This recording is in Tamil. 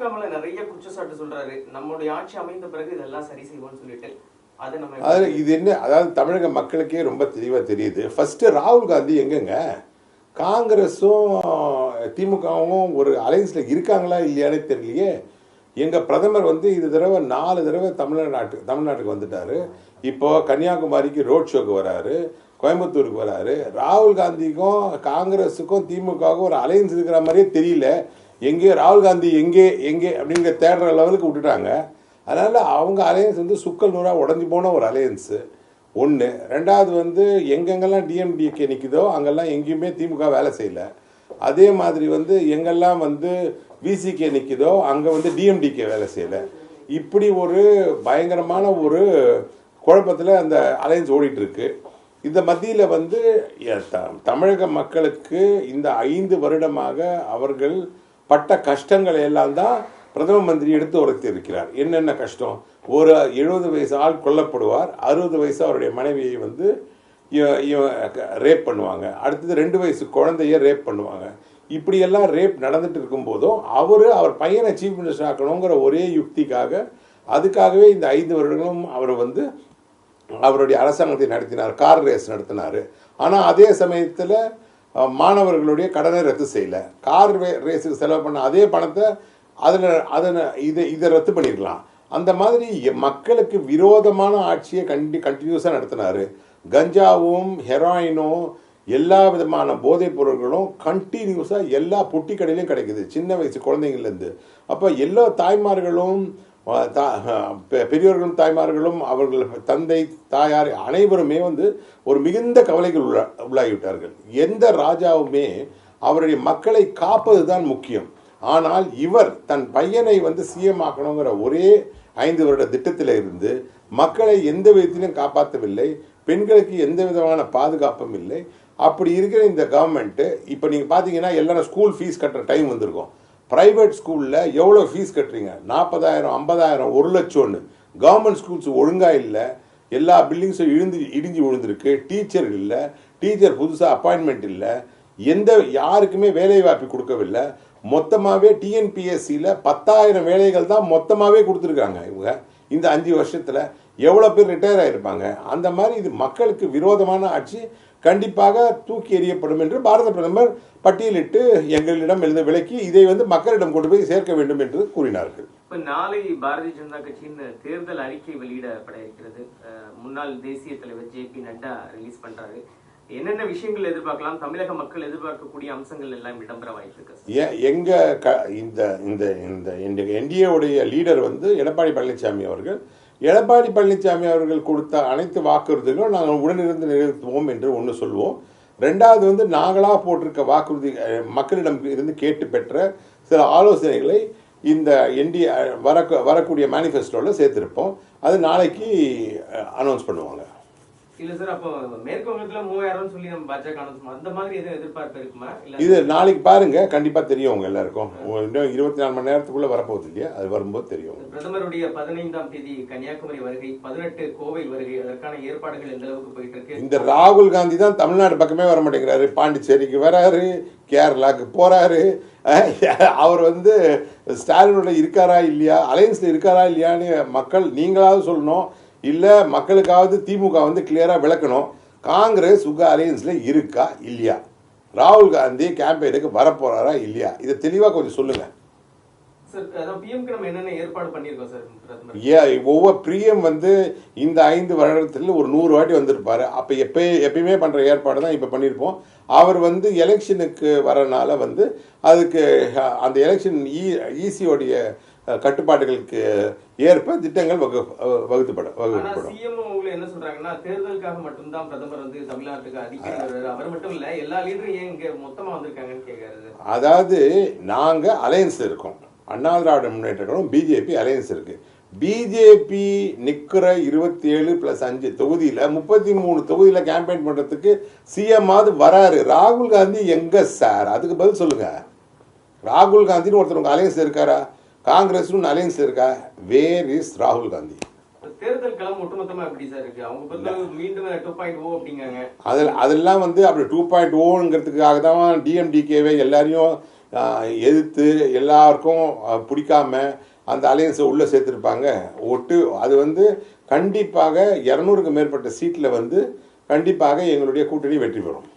திமுகவுல நிறைய குற்றச்சாட்டு சொல்றாரு, நம்முடைய ஆட்சி அமைந்த பிறகு இதெல்லாம் சரி செய்வோம்னு சொல்லிட்டு. இது என்ன, அதாவது தமிழக மக்களுக்கே ரொம்ப தெளிவாக தெரியுது. ஃபர்ஸ்ட் ராகுல் காந்தி எங்கங்க காங்கிரஸும் திமுகவும் ஒரு அலைன்ஸ்ல இருக்காங்களா இல்லையானே தெரியலையே. எங்கள் பிரதமர் வந்து இது தடவை 4 தடவை தமிழ்நாட்டுக்கு வந்துட்டாரு. இப்போ கன்னியாகுமரிக்கு ரோட் ஷோக்கு வராரு, கோயம்புத்தூருக்கு வராரு. ராகுல் காந்திக்கும் காங்கிரஸுக்கும் திமுகவுக்கும் ஒரு அலைன்ஸ் இருக்கிற மாதிரியே தெரியல. எங்கே ராகுல் காந்தி எங்கே எங்கே அப்படிங்கிற தேடுற லெவலுக்கு விட்டுட்டாங்க. அதனால் அவங்க அலையன்ஸ் வந்து சுக்கல் நூறாக உடஞ்சி போன ஒரு அலையன்ஸு ஒன்று. ரெண்டாவது வந்து எங்கெங்கெல்லாம் டிஎம்டிகே நிற்குதோ அங்கெல்லாம் எங்கேயுமே திமுக வேலை செய்யலை. அதே மாதிரி வந்து எங்கெல்லாம் வந்து விசிகே நிற்குதோ அங்கே வந்து டிஎம்டிகே வேலை செய்யலை. இப்படி ஒரு பயங்கரமான ஒரு குழப்பத்தில் அந்த அலையன்ஸ் ஓடிட்டுருக்கு. இந்த மத்தியில் வந்து தமிழக மக்களுக்கு இந்த 5 வருடமாக அவர்கள் பட்ட கஷ்டங்களை எல்லாம் தான் பிரதம மந்திரி எடுத்து உரைத்து இருக்கிறார். என்னென்ன கஷ்டம்? ஒரு 70 வயசு ஆள் கொல்லப்படுவார், 60 வயசு அவருடைய மனைவியை வந்து ரேப் பண்ணுவாங்க, அடுத்தது 2 வயசு குழந்தைய ரேப் பண்ணுவாங்க. இப்படியெல்லாம் ரேப் நடந்துட்டு இருக்கும் போதும் அவர் பையனை சீஃப் மினிஸ்டர் ஆக்கணுங்கிற ஒரே யுக்திக்காக அதுக்காகவே இந்த 5 வருடங்களும் அவர் வந்து அவருடைய அரசாங்கத்தை நடத்தினார், கார் ரேஸ் நடத்தினார். ஆனால் அதே சமயத்தில் மாணவர்களுடைய கடனை ரத்து செய்யலை. கார் ரேஸுக்கு செலவு பண்ண அதே பணத்தை இதை ரத்து பண்ணிடலாம். அந்த மாதிரி மக்களுக்கு விரோதமான ஆட்சியை கண்டினியூஸாக நடத்தினார். கஞ்சாவும் ஹெராயினும் எல்லா விதமான போதைப் பொருட்களும் கண்டினியூஸாக எல்லா பொட்டி கடையிலையும் கிடைக்குது, சின்ன வயசு குழந்தைங்கள்லேருந்து. அப்போ எல்லா தாய்மார்களும் பெரியோர்களும் தாய்மார்களும் அவர்கள் தந்தை தாயார் அனைவருமே வந்து ஒரு மிகுந்த கவலைகள் உள்ளாகிவிட்டார்கள். எந்த ராஜாவுமே அவருடைய மக்களை காப்பது தான் முக்கியம். ஆனால் இவர் தன் பையனை வந்து சிஎம் ஆக்கணுங்கிற ஒரே 5 வருட திட்டத்தில் இருந்து மக்களை எந்த விதத்திலும் காப்பாற்றவில்லை, பெண்களுக்கு எந்த விதமான பாதுகாப்பும் இல்லை. அப்படி இருக்கிற இந்த கவர்மெண்ட்டு இப்போ நீங்கள் பார்த்தீங்கன்னா எல்லாரும் ஸ்கூல் ஃபீஸ் கட்டுற டைம் வந்திருக்கும். ப்ரைவேட் ஸ்கூலில் எவ்வளோ ஃபீஸ் கட்டுறீங்க? 40,000, 50,000, 1 லட்சம்னு. கவர்மெண்ட் ஸ்கூல்ஸ் ஒழுங்காக இல்லை, எல்லா பில்டிங்ஸும் இடிஞ்சு விழுந்திருக்கு. டீச்சர் இல்லை, டீச்சர் புதுசாக அப்பாயின்மெண்ட் இல்லை, யாருக்குமே வேலை வாய்ப்பு கொடுக்கவில்லை. மொத்தமாகவே டிஎன்பிஎஸ்சியில் 10,000 வேலைகள் தான் மொத்தமாகவே கொடுத்துருக்காங்க இவங்க இந்த 5 வருஷத்தில். எவ்வளோ பேர் ரிட்டையர் ஆகிருப்பாங்க? அந்த மாதிரி இது மக்களுக்கு விரோதமான ஆட்சி, கண்டிப்பாக தூக்கி எறியப்படும் என்று பாரத பிரதமர் பட்டியலிட்டு எங்களிடம் எழுத விலக்கி இதை வந்து மக்களிடம் கொண்டு போய் சேர்க்க வேண்டும் என்று கூறினார்கள். இப்போ நாளை பாரதிய ஜனதா கட்சியின் தேர்தல் அறிக்கை வெளியிடப்பட இருக்கிறது. முன்னாள் தேசிய தலைவர் ஜே.பி. நட்டா ரிலீஸ் பண்றாரு. என்னென்ன விஷயங்கள் எதிர்பார்க்கலாம்? தமிழக மக்கள் எதிர்பார்க்கக்கூடிய அம்சங்கள் எல்லாம் இடம்பெற வாய்ப்பு இந்த என்டிஏவுடைய லீடர் வந்து எடப்பாடி பழனிசாமி அவர்கள். எடப்பாடி பழனிசாமி அவர்கள் கொடுத்த அனைத்து வாக்குறுதிகளும் நாங்கள் உடனிருந்து நிறைவேற்றுவோம் என்று ஒன்று சொல்லுவோம். ரெண்டாவது வந்து நாங்களாக போட்டிருக்க வாக்குறுதி மக்களிடம் இருந்து கேட்டு பெற்ற சில ஆலோசனைகளை இந்த வரக்கூடிய மேனிஃபெஸ்டோவில் சேர்த்திருப்போம். அது நாளைக்கு அனௌன்ஸ் பண்ணுவாங்க. இல்ல சார், அப்போ மேற்கு வங்கத்துல 3000 சொல்லி நம்ம பாஜக அந்த மாதிரி எதுவும் எதிர்பார்ப்பு இருக்குமா? இது நாளைக்கு பாருங்க, கண்டிப்பா தெரியும் உங்க எல்லாருக்கும். இன்னும் 24 மணி நேரத்துக்குள்ள வரப்போகுது இல்லையா? அது வரும்போது தெரியும். பிரதமருடைய 15ஆம் தேதி கன்னியாகுமரி வருகை, 18 கோவை வருகை, அதற்கான ஏற்பாடுகள் எந்த அளவுக்கு போயிட்டு இருக்கு? இந்த ராகுல் காந்தி தான் தமிழ்நாடு பக்கமே வர மாட்டேங்கிறாரு. பாண்டிச்சேரிக்கு வராரு, கேரளாக்கு போறாரு. அவர் வந்து ஸ்டாலினோட இருக்காரா இல்லையா, அலையன்ஸ்ல இருக்காரா இல்லையான்னு மக்கள் நீங்களாவது சொல்லணும். இல்லை மக்களுக்காவது திமுக வந்து கிளியராக விளக்கணும். காங்கிரஸ் உங்க அலையன்ஸில் இருக்கா இல்லையா? ராகுல் காந்தி கேம்பெயினுக்கு வரப்போறாரா இல்லையா? இதை தெளிவாக கொஞ்சம் சொல்லுங்க. ஒவ்வொரு பிஎம் வந்து இந்த 5 வருடத்தில் ஒரு 100 வாட்டி வந்திருப்பாரு. அப்போ எப்பயுமே பண்ற ஏற்பாடு தான் இப்போ பண்ணியிருப்போம். அவர் வந்து எலெக்ஷனுக்கு வரனால வந்து அதுக்கு அந்த எலெக்ஷன் ஈசியோடைய கட்டுப்பாடுகளுக்கு ஏற்ப திட்டங்கள் வகுக்கப்படும். என்ன சொல்றாங்கன்னா, தேர்தலுக்காக மட்டும்தான் பிரதமர் வந்து தமிழ்நாட்டுக்கு அடிக்கடி வருவாரு, அவர் மட்டும் இல்ல எல்லா லீடரும் ஏன் இங்க மொத்தமா வந்திருக்காங்கன்னு கேக்குறாரு. அதாவது நாங்க அலையன்ஸ் இருக்கோம், அண்ணா திராவிட முன்னேற்ற கழகம் பிஜேபி அலையன்ஸ் இருக்கு. பிஜேபி நிக்கிற 27+5 தொகுதியில 33 தொகுதியில கேம்பெயின் பண்றதுக்கு சிஎம் வராரு. ராகுல் காந்தி எங்க சார்? அதுக்கு பதில் சொல்லுங்க. ராகுல் காந்தின்னு ஒருத்தர் அலையன்ஸ் இருக்காரா? காங்கிரஸ் அலையன்ஸ் இருக்கா? வேர் இஸ் ராகுல் காந்தி? தேர்தல் களம் ஒட்டுமொத்தமா எப்படி சார் இருக்கு? அவங்க மீண்டும் 2.0 அப்படிங்காங்க. அதெல்லாம் வந்து அப்படி 2.0ங்கிறதுக்காக தான் டிஎம்டிகேவை எல்லாரையும் எதிர்த்து எல்லாருக்கும் பிடிக்காம அந்த அலையன்ஸை உள்ளே சேர்த்துருப்பாங்க. அது வந்து கண்டிப்பாக 200க்கு மேற்பட்ட சீட்டில் வந்து கண்டிப்பாக எங்களுடைய கூட்டணி வெற்றி பெறும்.